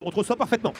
On te reçoit parfaitement.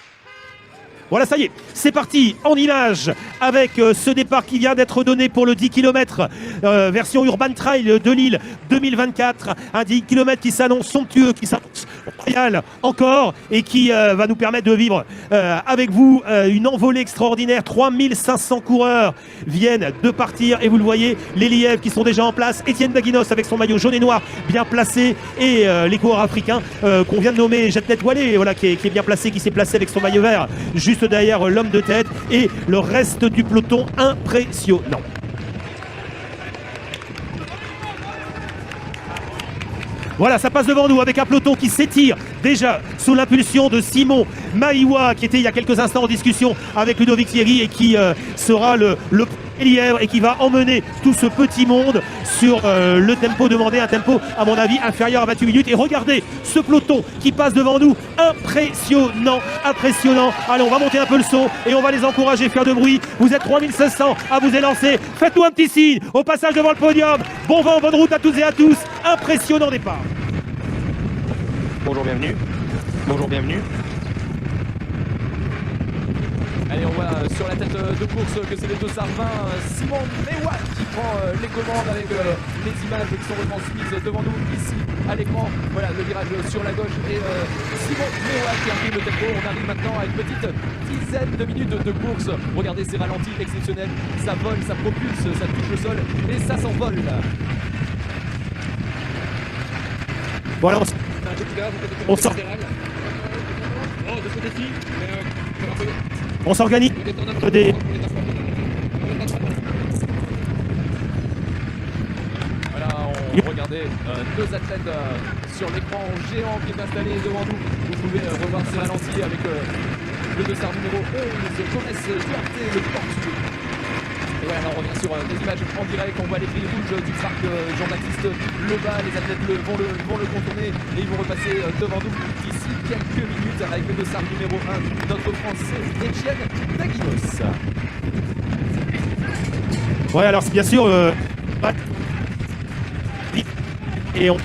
Voilà, ça y est, c'est parti en image avec ce départ qui vient d'être donné pour le 10 km version Urban Trail de Lille 2024. Un 10 km qui s'annonce somptueux, qui s'annonce royal encore et qui va nous permettre de vivre avec vous une envolée extraordinaire. 3500 coureurs viennent de partir et vous le voyez, les lièvres qui sont déjà en place. Étienne Daguinos avec son maillot jaune et noir bien placé et les coureurs africains qu'on vient de nommer Jetnet Wale, voilà, qui est bien placé, qui s'est placé avec son maillot vert juste derrière l'homme de tête et le reste du peloton impressionnant. Voilà, ça passe devant nous avec un peloton qui s'étire déjà sous l'impulsion de Simon Maïwa qui était il y a quelques instants en discussion avec Ludovic Thierry et qui sera le lièvre et qui va emmener tout ce petit monde sur le tempo demandé, un tempo à mon avis inférieur à 28 minutes. Et regardez ce peloton qui passe devant nous, impressionnant, impressionnant. Allez, on va monter un peu le son et on va les encourager, faire de bruit. Vous êtes 3500 à vous élancer, faites-nous un petit signe au passage devant le podium. Bon vent, bonne route à toutes et à tous, impressionnant départ. Bonjour, bienvenue. Bonjour, bienvenue. Allez, on voit sur la tête de course que c'est les deux Sarvins, Simon Maïwa qui prend les commandes avec les images qui sont retransmises devant nous ici à l'écran. Voilà le virage sur la gauche et Simon Maïwa qui arrive le tempo. On arrive maintenant à une petite dizaine de minutes de course. Regardez ces ralentis exceptionnels, ça vole, ça propulse, ça touche le sol et ça s'envole. Voilà, on s'organise. Voilà, on regardait deux athlètes sur l'écran géant qui est installé devant nous. Vous pouvez revoir ces ralentis avec le dossard numéro 11, Gomez Duarte, le portugais. Et voilà, on revient sur des images en direct, on voit les grilles rouges du parc Jean-Baptiste Lebas, les athlètes vont le contourner et ils vont repasser devant nous d'ici quelques minutes avec le dossard numéro 1, notre Français Étienne Daguinos. Ouais, alors c'est bien sûr et on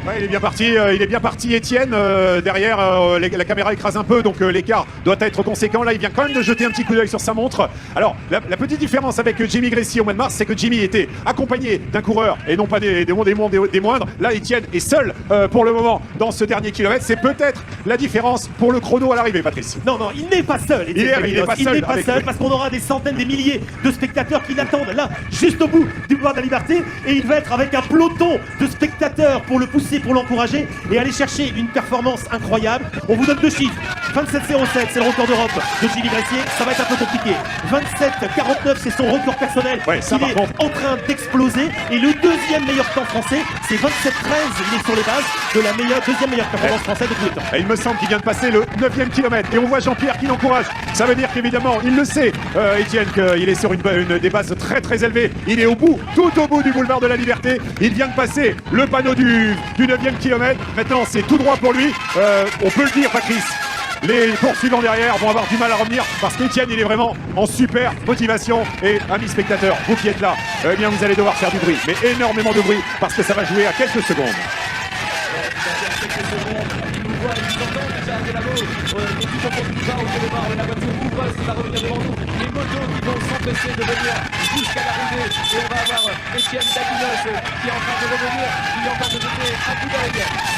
ouais, il est bien parti Étienne, derrière la caméra écrase un peu donc l'écart doit être conséquent. Là il vient quand même de jeter un petit coup d'œil sur sa montre. Alors la petite différence avec Jimmy Gressy au mois de mars, c'est que Jimmy était accompagné d'un coureur et non pas des moindres. Là Étienne est seul pour le moment dans ce dernier kilomètre. C'est peut-être la différence pour le chrono à l'arrivée, Patrice. Non, il n'est pas seul. Il n'est pas seul parce qu'on aura des centaines, des milliers de spectateurs qui l'attendent là, juste au bout du boulevard de la Liberté. Et il va être avec un peloton de spectateurs pour le pousser, pour l'encourager et aller chercher une performance incroyable. On vous donne deux chiffres. 27,07, c'est le record d'Europe de Jimmy Gressier. Ça va être un peu compliqué. 27,49, c'est son record personnel. Ouais, ça, il est en train d'exploser. Et le deuxième meilleur temps français, c'est 27,13. Il est sur les bases de la deuxième meilleure performance française de tous les temps. Et il me semble qu'il vient de passer le 9e kilomètre et on voit Jean-Pierre qui l'encourage. Ça veut dire qu'évidemment il le sait, Étienne, qu'il est sur des bases très très élevées. Il est au bout, tout au bout du boulevard de la Liberté. Il vient de passer le panneau du 9e kilomètre. Maintenant c'est tout droit pour lui. On peut le dire, Patrice, les poursuivants derrière vont avoir du mal à revenir parce qu'Étienne il est vraiment en super motivation. Et amis spectateurs, vous qui êtes là, eh bien vous allez devoir faire du bruit, mais énormément de bruit parce que ça va jouer à quelques secondes. La voiture ouvreuse qui va revenir devant nous, les motos qui vont s'empêcher de venir jusqu'à l'arrivée et on va avoir Étienne Daguinos qui est en train de revenir, il est en train de jeter un coup d'œil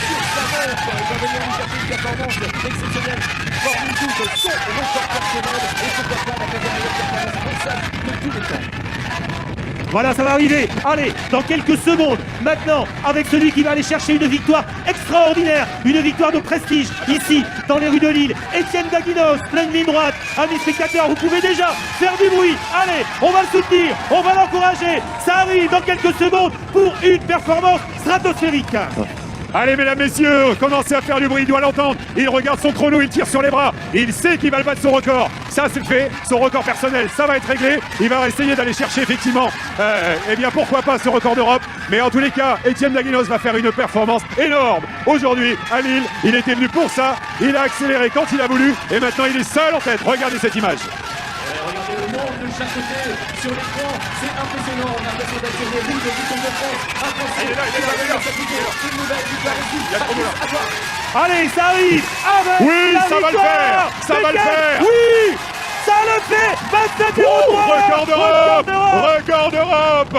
sur sa montre, il va venir lui chercher une performance exceptionnelle, formule toute son record personnel et pourquoi pas la 15e meilleure performance française de tous les temps. Voilà, ça va arriver. Allez, dans quelques secondes, maintenant, avec celui qui va aller chercher une victoire extraordinaire, une victoire de prestige, ici, dans les rues de Lille, Étienne Daguinos, pleine ligne droite. Amis spectateurs, vous pouvez déjà faire du bruit. Allez, on va le soutenir, on va l'encourager. Ça arrive dans quelques secondes pour une performance stratosphérique. Allez mesdames, messieurs, commencez à faire du bruit, il doit l'entendre. Il regarde son chrono, il tire sur les bras. Il sait qu'il va le battre son record. Ça c'est fait, son record personnel, ça va être réglé. Il va essayer d'aller chercher effectivement, eh bien pourquoi pas ce record d'Europe. Mais en tous les cas, Étienne Daguinos va faire une performance énorme. Aujourd'hui, à Lille, il était venu pour ça. Il a accéléré quand il a voulu. Et maintenant il est seul en tête. Regardez cette image. Regardez le monde de chaque côté sur l'écran. C'est impressionnant. On a l'impression d'être sur les routes du Tour de France. Un Français Il est là, il est là, il est là. une nouvelle victoire ici. Il y a trop de là. À toi. Allez, ça arrive avec Oui, la ça va le victoire faire, ça va le de Ken. faire. Oui, ça le fait. 27-03. Record d'Europe. Record d'Europe.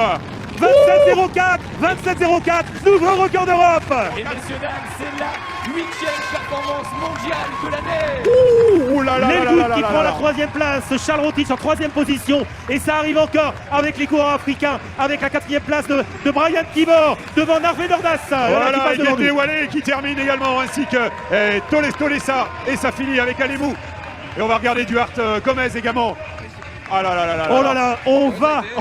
27-04, 27-04, nouveau record d'Europe. Et messieurs, dames, c'est la 8e performance mondiale de l'année. Ouh là là là Nelgood là là qui là prend là. la 3e place, Charles Rotich en 3e position. Et ça arrive encore avec les coureurs africains, avec la 4e place de Brian Tibor devant Narvé Dordas. Voilà, Igete Wale qui termine également, ainsi que Toles Tolesa. Et ça finit avec Alemou. Et on va regarder Duarte Gomez également. Ah là là là là. Oh là là, on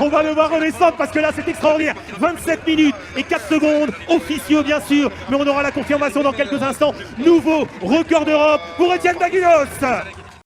va le voir redescendre parce que là c'est extraordinaire. 27 minutes et 4 secondes, officieux bien sûr, mais on aura la confirmation dans quelques instants. Nouveau record d'Europe pour Etienne Daguilos.